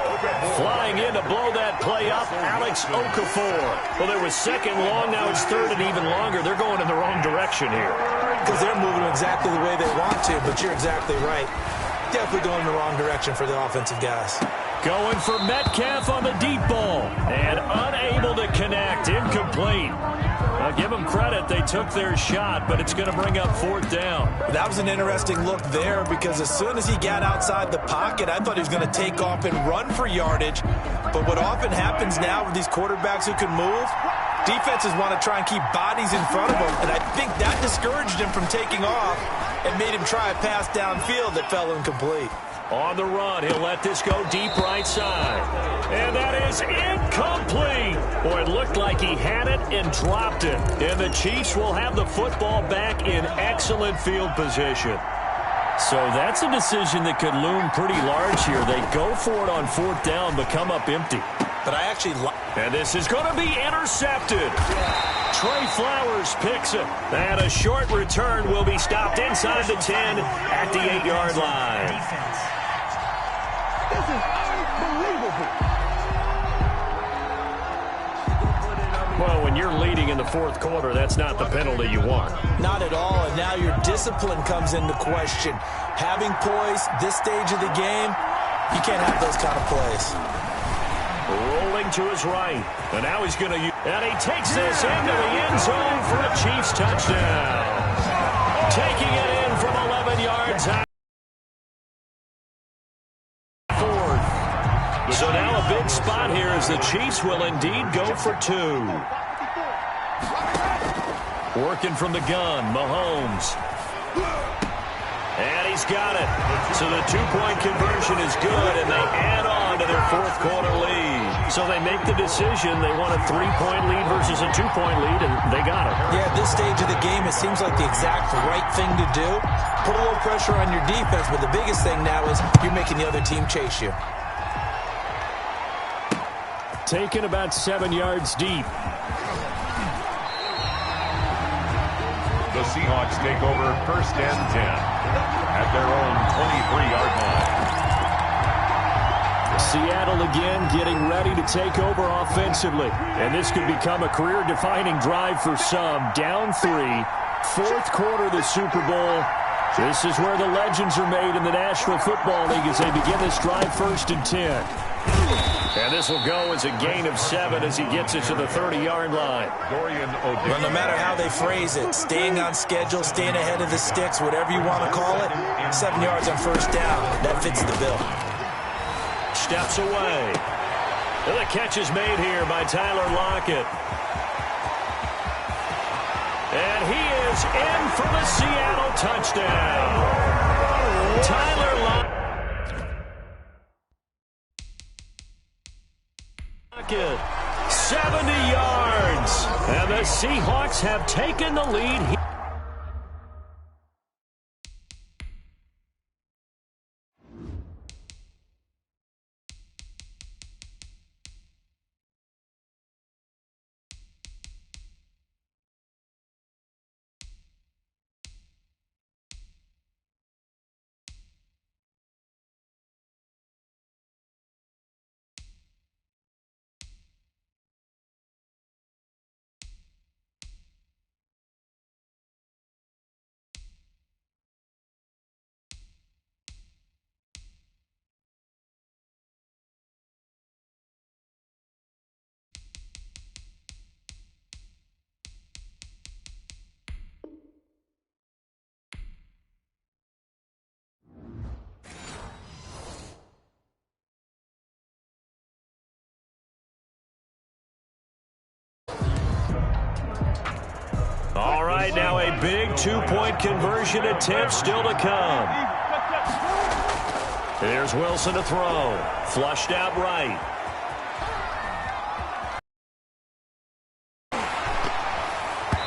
Flying in to blow that play up, Alex Okafor. Well, there was 2nd long, now it's 3rd and even longer. They're going in the wrong direction here. Because they're moving exactly the way they want to, but you're exactly right. Definitely going in the wrong direction for the offensive guys. Going for Metcalf on the deep ball. And unable to connect. Incomplete. I'll give them credit. They took their shot, but it's going to bring up 4th down. That was an interesting look there because as soon as he got outside the pocket, I thought he was going to take off and run for yardage. But what often happens now with these quarterbacks who can move, defenses want to try and keep bodies in front of them, and I think that discouraged him from taking off and made him try a pass downfield that fell incomplete. On the run, he'll let this go deep right side. And that is incomplete. Boy, it looked like he had it and dropped it. And the Chiefs will have the football back in excellent field position. So that's a decision that could loom pretty large here. They go for it on 4th down, but come up empty. But I actually and this is going to be intercepted. Trey Flowers picks it. And a short return will be stopped inside the 10 at the 8-yard line. This is unbelievable. Well, when you're leading in the 4th quarter, that's not the penalty you want. Not at all, and now your discipline comes into question. Having poise this stage of the game, you can't have those kind of plays. Rolling to his right. And now he's going to use... And he takes this into the end zone for a Chiefs touchdown. Taking it in from 11 yards out. 4th. So now a big spot here as the Chiefs will indeed go for 2. Working from the gun, Mahomes. And he's got it. So the 2-point conversion is good, and they add on to their 4th quarter lead. So they make the decision. They want a 3-point lead versus a 2-point lead, and they got it. Yeah, at this stage of the game, it seems like the exact right thing to do. Put a little pressure on your defense, but the biggest thing now is you're making the other team chase you. Taken about 7 yards deep. The Seahawks take over 1st and 10 at their own 23-yard line. Seattle again getting ready to take over offensively. And this could become a career-defining drive for some. Down 3, 4th quarter of the Super Bowl. This is where the legends are made in the National Football League as they begin this drive 1st and 10. And this will go as a gain of 7 as he gets it to the 30-yard line. Well, no matter how they phrase it, staying on schedule, staying ahead of the sticks, whatever you want to call it, 7 yards on 1st down, that fits the bill. Steps away. And the catch is made here by Tyler Lockett. And he is in for the Seattle touchdown. Tyler Lockett. 70 yards. And the Seahawks have taken the lead. right, now a big two-point conversion attempt still to come. Here's Wilson to throw. Flushed out right.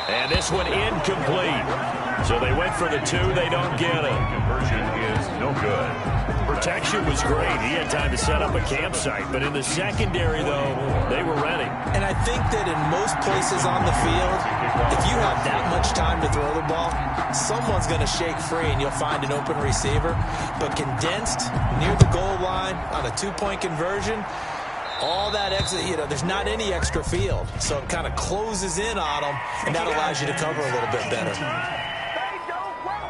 And this one incomplete. So they went for the two. They don't get it. Conversion is no good. Protection was great. He had time to set up a campsite. But in the secondary, though, they were ready. And I think that in most places on the field, if you have that much time to throw the ball, someone's going to shake free and you'll find an open receiver. But condensed near the goal line on a two-point conversion, all that extra, there's not any extra field. So it kind of closes in on them, and that allows you to cover a little bit better.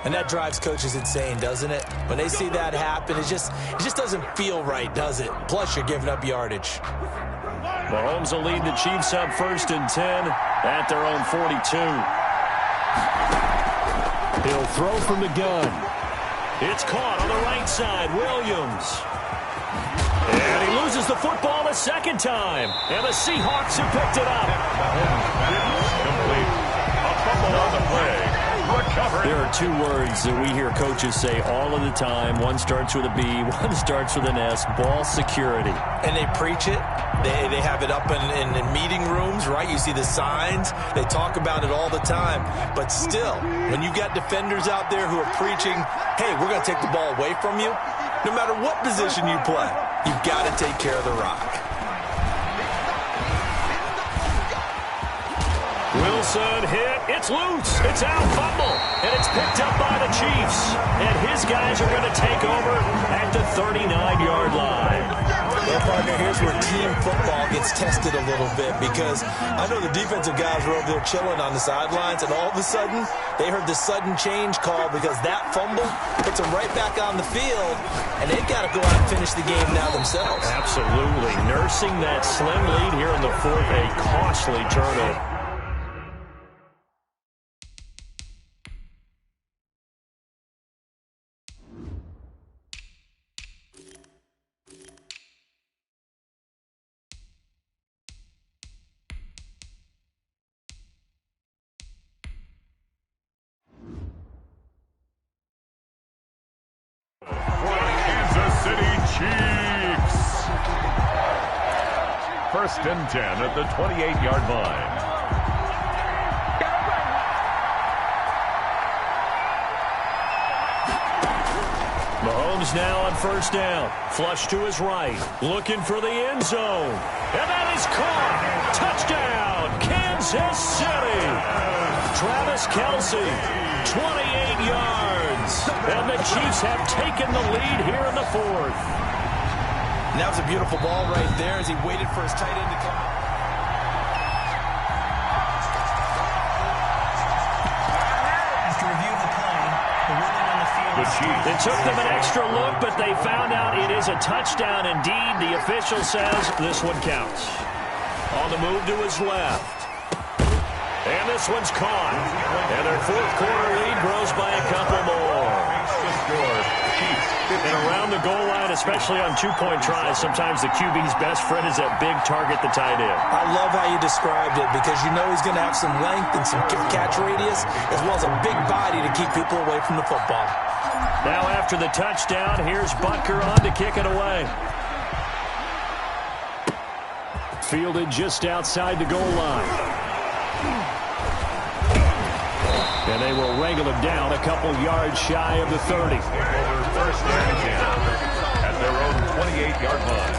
And that drives coaches insane, doesn't it? When they see that happen, it just doesn't feel right, does it? Plus, you're giving up yardage. Mahomes will lead the Chiefs up 1st and 10 at their own 42. He'll throw from the gun. It's caught on the right side. Williams. And he loses the football a second time. And the Seahawks have picked it up. Complete. A fumble on the play. Recovered. There are two words that we hear coaches say all of the time. One starts with a B, one starts with an S. Ball security. And they preach it. They have it up in meeting rooms, right? You see the signs. They talk about it all the time. But still, when you got defenders out there who are preaching, hey, we're going to take the ball away from you, no matter what position you play, you've got to take care of the rock. Wilson hit. It's loose. It's out. Fumble. And it's picked up by the Chiefs. And his guys are going to take over at the 39-yard line. Well, partner, here's where team football gets tested a little bit, because I know the defensive guys were over there chilling on the sidelines, and all of a sudden, they heard the sudden change call because that fumble puts them right back on the field, and they've got to go out and finish the game now themselves. Absolutely. Nursing that slim lead here in the fourth, a costly turnover. Chiefs. 1st and 10 at the 28-yard line. Mahomes now on 1st down. Flush to his right. Looking for the end zone. And that is caught. Touchdown, Kansas City. Travis Kelce, 28 yards. And the Chiefs have taken the lead here in the fourth. And that was a beautiful ball right there as he waited for his tight end to come. After review of the play, the ruling on the field. The Chiefs. It took them an extra look, but they found out it is a touchdown indeed. The official says this one counts. On the move to his left. And this one's caught. And their fourth quarter lead grows by a couple more. And around the goal line, especially on two-point tries, sometimes the QB's best friend is that big target, the tight end. I love how you described it, because you know he's going to have some length and some catch radius, as well as a big body to keep people away from the football. Now after the touchdown, here's Butker on to kick it away. Fielded just outside the goal line. And they will wrangle him down a couple yards shy of the 30. Over 1st and 10 at their own 28-yard line.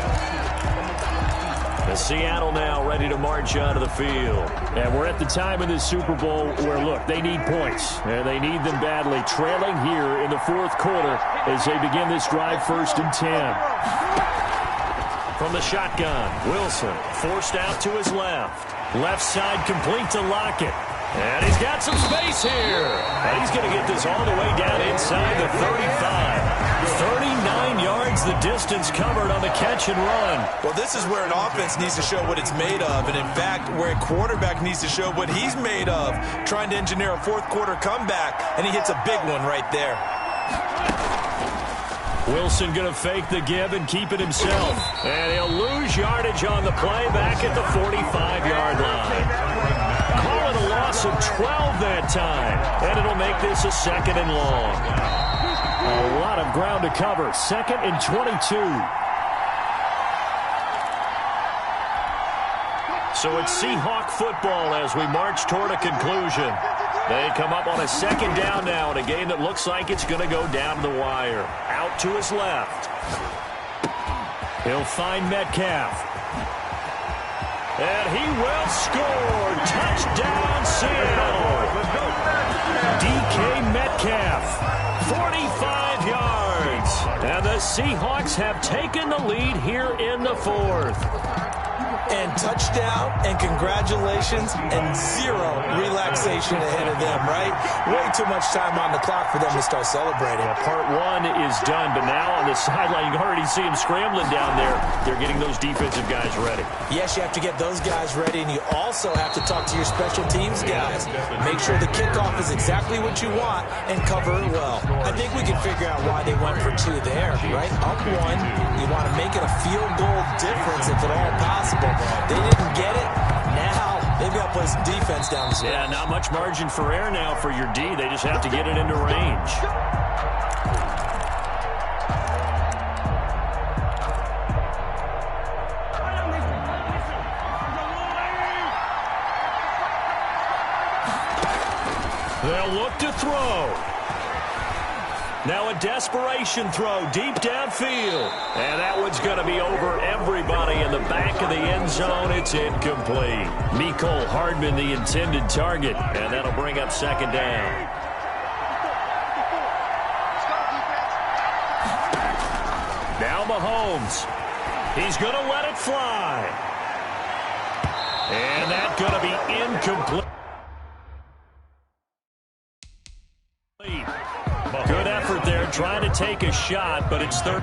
The Seattle now ready to march onto the field. And we're at the time in this Super Bowl where, look, they need points. And they need them badly. Trailing here in the fourth quarter as they begin this drive 1st and 10. From the shotgun, Wilson forced out to his left. Left side complete to Lockett. And he's got some space here. And he's going to get this all the way down inside the 35. 39 yards the distance covered on the catch and run. Well, this is where an offense needs to show what it's made of. And in fact, where a quarterback needs to show what he's made of. Trying to engineer a fourth quarter comeback. And he hits a big one right there. Wilson going to fake the give and keep it himself. And he'll lose yardage on the play back at the 45-yard line. Call it a loss loss of 12 that time. And it'll make this a 2nd and long. A lot of ground to cover. 2nd and 22. So it's Seahawk football as we march toward a conclusion. They come up on a 2nd down now in a game that looks like it's going to go down to the wire. Out to his left. He'll find Metcalf. And he will score. Touchdown, Seattle. DK Metcalf, 45 yards. And the Seahawks have taken the lead here in the 4th. And touchdown, and congratulations, and 0 relaxation ahead of them, right? Way too much time on the clock for them to start celebrating. Yeah, part 1 is done, but now on the sideline, you can already see them scrambling down there. They're getting those defensive guys ready. Yes, you have to get those guys ready, and you also have to talk to your special teams guys. Make sure the kickoff is exactly what you want and cover it well. I think we can figure out why they went for 2 there, right? Up 1, you want to make it a field goal difference if at all possible. They didn't get it. Now they've got to play some defense down the stretch. Yeah, not much margin for error now for your D. They just have to get it into range. They'll look to throw. Now a desperation throw deep downfield. And that one's going to be over everybody in the back of the end zone. It's incomplete. Mecole Hardman, the intended target. And that'll bring up 2nd down. Now Mahomes. He's going to let it fly. And that's going to be incomplete. Good effort there, trying to take a shot, but it's 3rd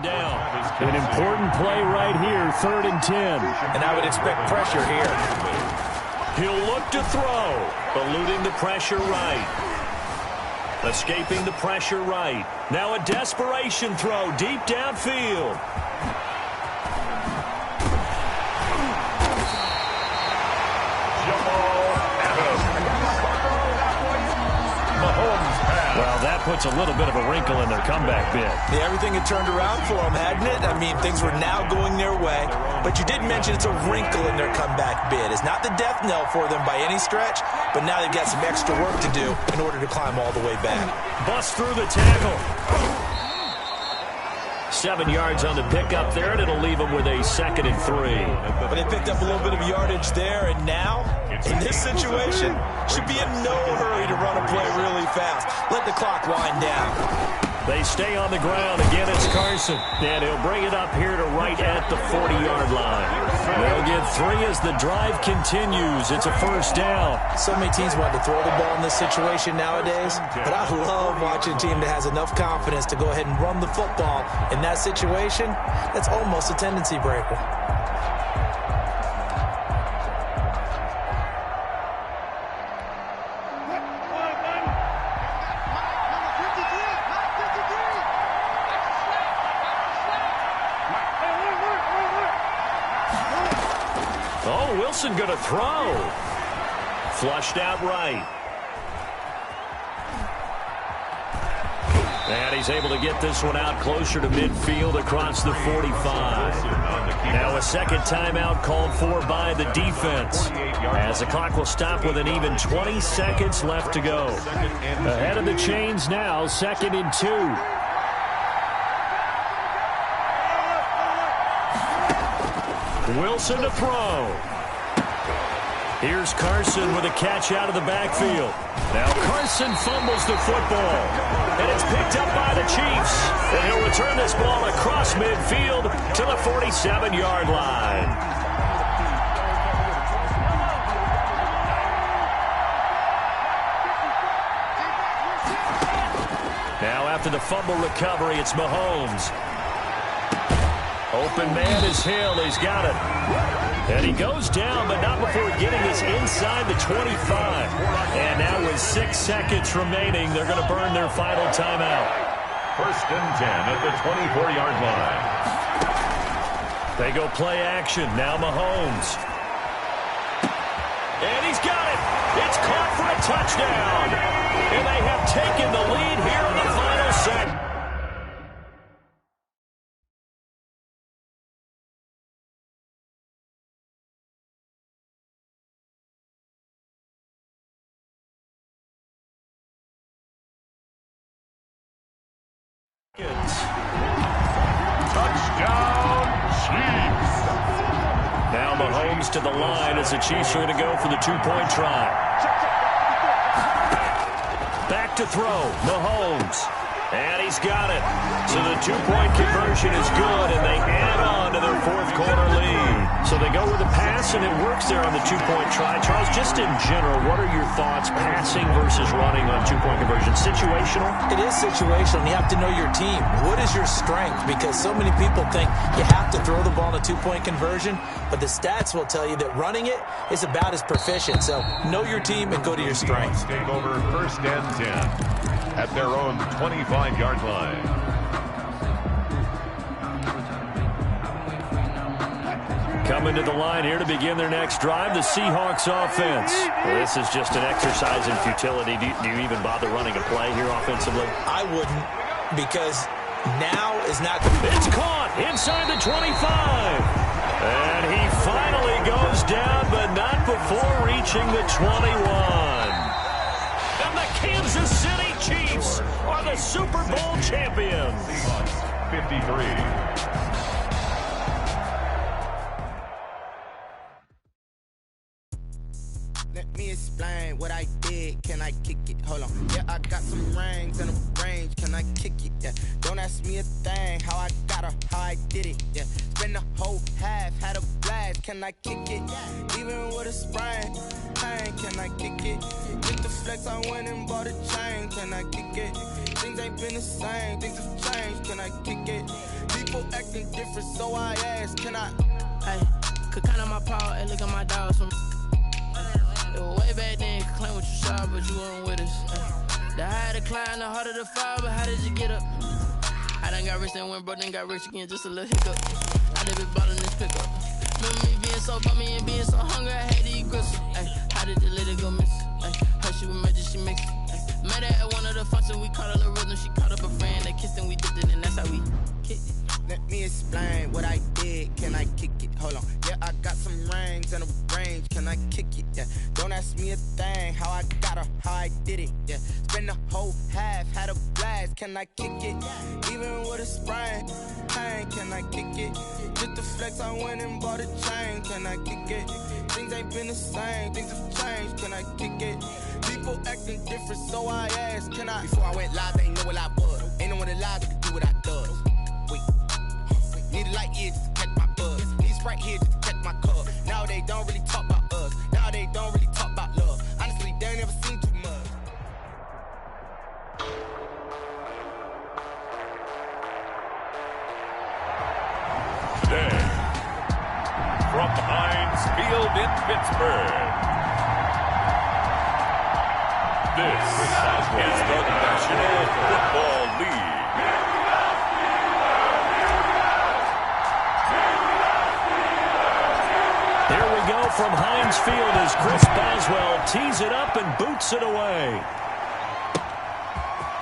down. An important play right here, 3rd and 10. And I would expect pressure here. He'll look to throw, eluding the pressure right. Escaping the pressure right. Now a desperation throw deep downfield. Well, that puts a little bit of a wrinkle in their comeback bid. Yeah, everything had turned around for them, hadn't it? I mean, things were now going their way. But you did mention it's a wrinkle in their comeback bid. It's not the death knell for them by any stretch, but now they've got some extra work to do in order to climb all the way back. Bust through the tackle. 7 yards on the pickup there, and it'll leave them with a 2nd and 3. But they picked up a little bit of yardage there, and now, in this situation, should be in no hurry to run a play really fast. Let the clock wind down. They stay on the ground. Again, it's Carson. And he'll bring it up here to right at the 40-yard line. They'll get 3 as the drive continues. It's a 1st down. So many teams want to throw the ball in this situation nowadays, but I love watching a team that has enough confidence to go ahead and run the football. In that situation, that's almost a tendency breaker. Oh, Wilson going to throw. Flushed out right. And he's able to get this one out closer to midfield across the 45. Now a 2nd timeout called for by the defense, as the clock will stop with an even 20 seconds left to go. Ahead of the chains now, 2nd and 2. Wilson to throw. Here's Carson with a catch out of the backfield. Now Carson fumbles the football. And it's picked up by the Chiefs. And he'll return this ball across midfield to the 47-yard line. Now after the fumble recovery, it's Mahomes. Open man is Hill. He's got it. And he goes down, but not before getting us inside the 25. And now with 6 seconds remaining, they're going to burn their final timeout. 1st and 10 at the 24-yard line. They go play action. Now Mahomes. And he's got it. It's caught for a touchdown. And they have taken the lead here in the final set. Touchdown, Chiefs. Now Mahomes to the line as the Chiefs are going to go for the two-point try. Back to throw. Mahomes. And he's got it. So the two-point conversion is good, and they add on to their fourth-quarter lead. So they go with a pass, and it works there on the two-point try. Charles, just in general, what are your thoughts passing versus running on two-point conversion? Situational? It is situational, and you have to know your team. What is your strength? Because so many people think you have to throw the ball in a two-point conversion, but the stats will tell you that running it is about as proficient. So know your team and go to your strengths. Take over 1st and 10 at their own 25-yard line. Coming to the line here to begin their next drive, the Seahawks offense. Well, this is just an exercise in futility. Do you even bother running a play here offensively? I wouldn't, because now is not... It's caught inside the 25. And he finally goes down, but not before reaching the 21. And the Kansas City Chiefs are the Super Bowl champions. 53. Let me explain what I did. Can I kick it? Hold on. Yeah, I got some rings and a range. Can I kick it? Yeah. Don't ask me a thing. How I got her, how I did it. Yeah. Spend the whole half, had a blast. Can I kick it? Even with a sprain. Pain, can I kick it? With the flex, I went and bought a chain. Can I kick it? Things ain't been the same. Things have changed. Can I kick it? People acting different, so I ask. Can I? Hey, could count on my power and look at my dogs from. It was way back then, you could claim what you saw, but you weren't with us. The higher the climb, the harder the fall, but how did you get up? I done got rich and went broke, then got rich again, just a little hiccup. I done been ballin' this pickup. Remember me being so bummy and being so hungry, I had to eat gristle. How did the lady go miss? Her she was magic, she mixed it. Met her at one of the functions, we caught a little rhythm, she caught up a friend, they kissed and we dipped it, and that's how we kicked it. Let me explain what I did. Can I kick it? Hold on. Yeah, I got some rings and a range. Can I kick it? Yeah. Don't ask me a thing. How I got her, how I did it. Yeah. Spend the whole half, had a blast. Can I kick it? Even with a sprain. Pain, can I kick it? Just the flex, I went and bought a chain. Can I kick it? Things ain't been the same. Things have changed. Can I kick it? People acting different, so I asked. Can I? Before I went live, they ain't know what I was. Ain't no one alive that could do what I does. Need a light year just to catch my buzz. Need Sprite here just to catch my cup. Now they don't really talk about us. Now they don't really talk about love. Honestly, they ain't never seen too much. Today, from Heinz Field in Pittsburgh, this is the National Football League. From Heinz Field as Chris Boswell tees it up and boots it away.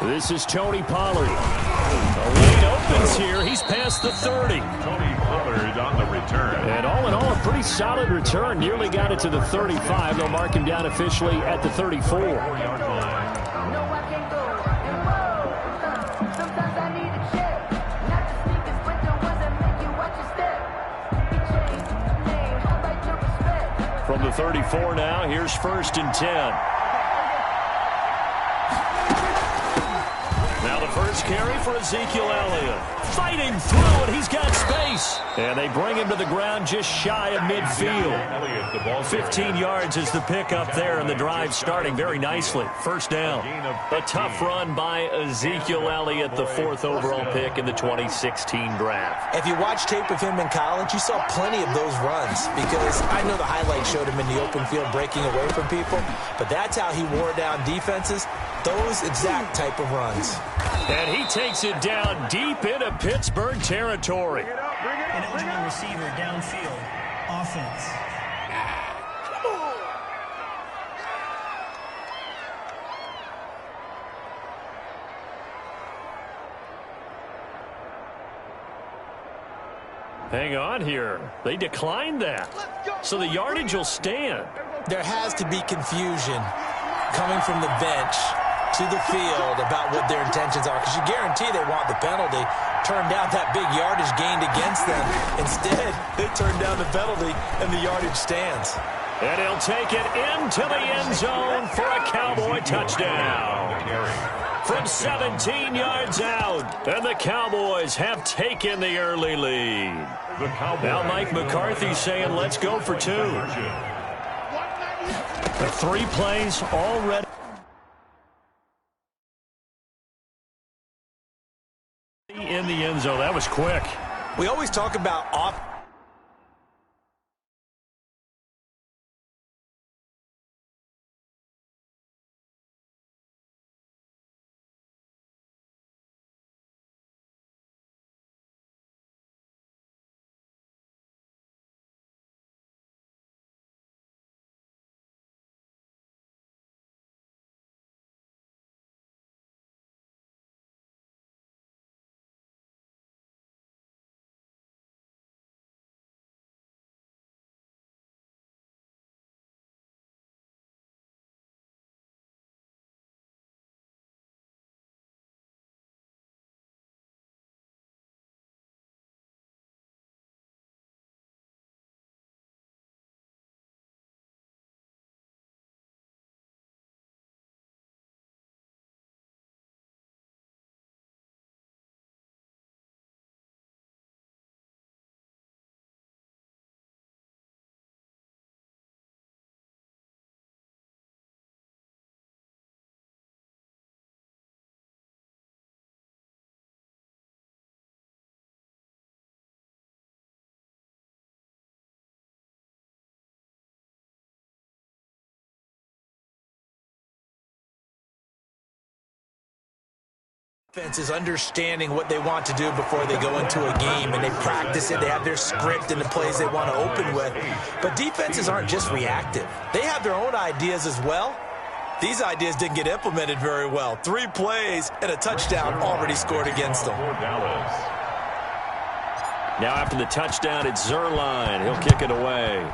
This is Tony Pollard. The lead opens here. He's past the 30. Tony Pollard on the return. And all in all, a pretty solid return. Nearly got it to the 35. They'll mark him down officially at the 34. 4-yard line. From the 34 now, here's 1st and 10. Now the first carry for Ezekiel Elliott. Fighting through, and he's got space. And they bring him to the ground just shy of midfield. 15 yards is the pickup there, and the drive starting very nicely. 1st down. A tough run by Ezekiel Elliott, the 4th overall pick in the 2016 draft. If you watch tape of him in college, you saw plenty of those runs, because I know the highlight showed him in the open field breaking away from people, but that's how he wore down defenses, those exact type of runs. And he takes it down deep into Pittsburgh territory. Ineligible receiver downfield. Offense. Hang on here. They declined that. So the yardage will stand. There has to be confusion coming from the bench to the field about what their intentions are, because you guarantee they want the penalty. Turned out that big yardage gained against them. Instead, they turned down the penalty, and the yardage stands. And he'll take it into the end zone for a Cowboy touchdown. From 17 yards out, and the Cowboys have taken the early lead. Now Mike McCarthy saying, let's go for two. The 3 plays already in the end zone. That was quick. We always talk about offense is understanding what they want to do before they go into a game, and they practice it. They have their script and the plays they want to open with. But defenses aren't just reactive. They have their own ideas as well. These ideas didn't get implemented very well. 3 plays and a touchdown already scored against them. Now after the touchdown, it's Zerline. He'll kick it away.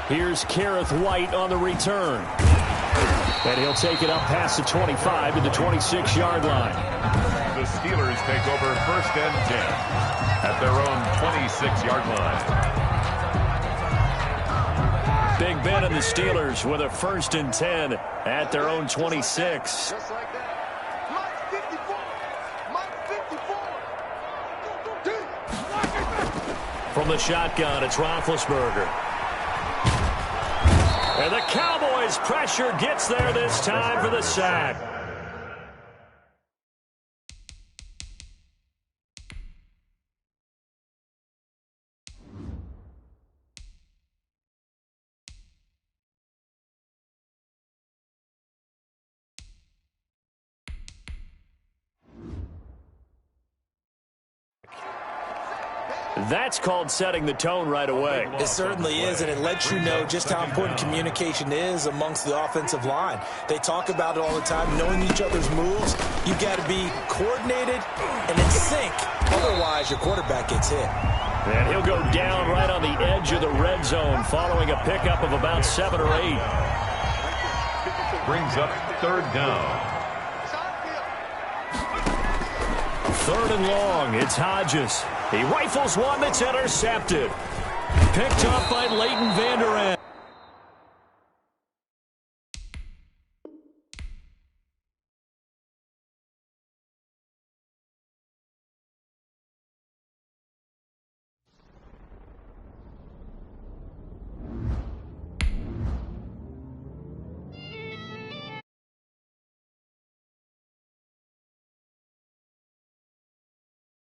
Here's Kareth White on the return. And he'll take it up past the 25 to the 26-yard line. The Steelers take over 1st and 10 at their own 26-yard line. Big Ben and the Steelers with a 1st and 10 at their own 26. Just like that. Mike 54. From the shotgun, it's Roethlisberger. And the Cowboys' pressure gets there this time for the sack. That's called setting the tone right away. It certainly is, and it lets you know just how important communication is amongst the offensive line. They talk about it all the time, knowing each other's moves. You've got to be coordinated and in sync. Otherwise, your quarterback gets hit. And he'll go down right on the edge of the red zone following a pickup of about 7 or 8. Brings up 3rd down. 3rd and long. It's Hodges. He rifles one that's intercepted. Picked up by Leighton Vander Esch.